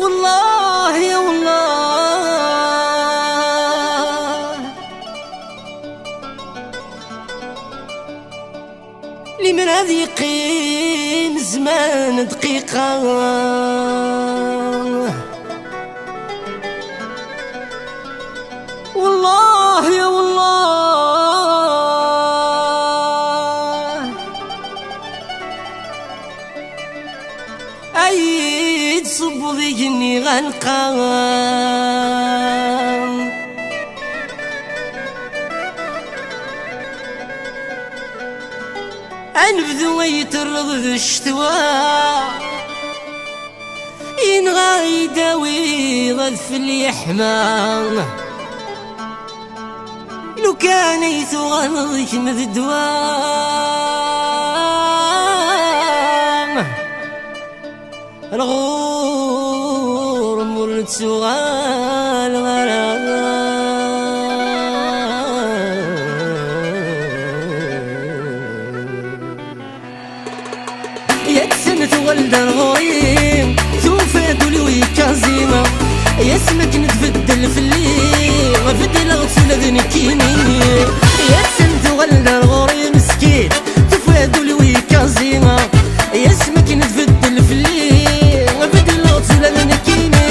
والله يا والله لي من هذه يقين زمان دقيقة والله يا والله عيد صبو ذيني غنقا عنبذو يترض ذو الشتوى ينغى يداوي ضذف اللي يحمى لو كان يثغنضك مذدوام الغور مرد سغال غرام يتسنت ولد الغويم توفاد لوي كازيما يسمك نتبدل في الليل غفدل غسول ذنكيني يتسنت ولد الغويم مسكين توفاد لوي كازيما يسمك نتبدل في الليل غفدل غسول ذنكيني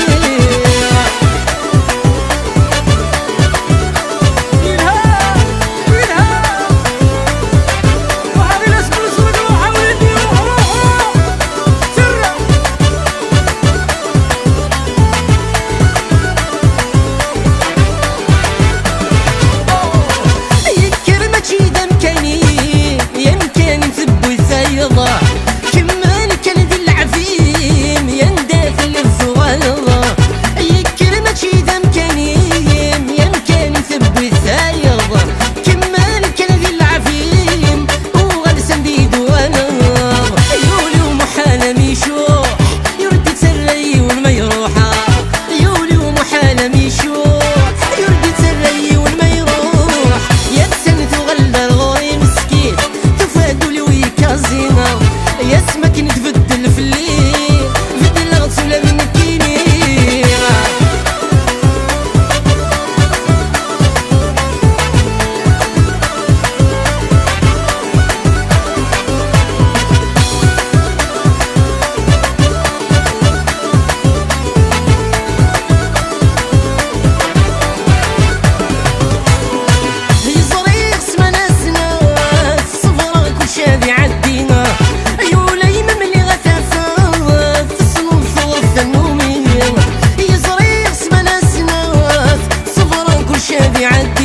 يسمك نتبدل في الليل بدل غسولة منكيني يصريخ اسمه ناسنا الصفرة كل شادي عدينا شادي عد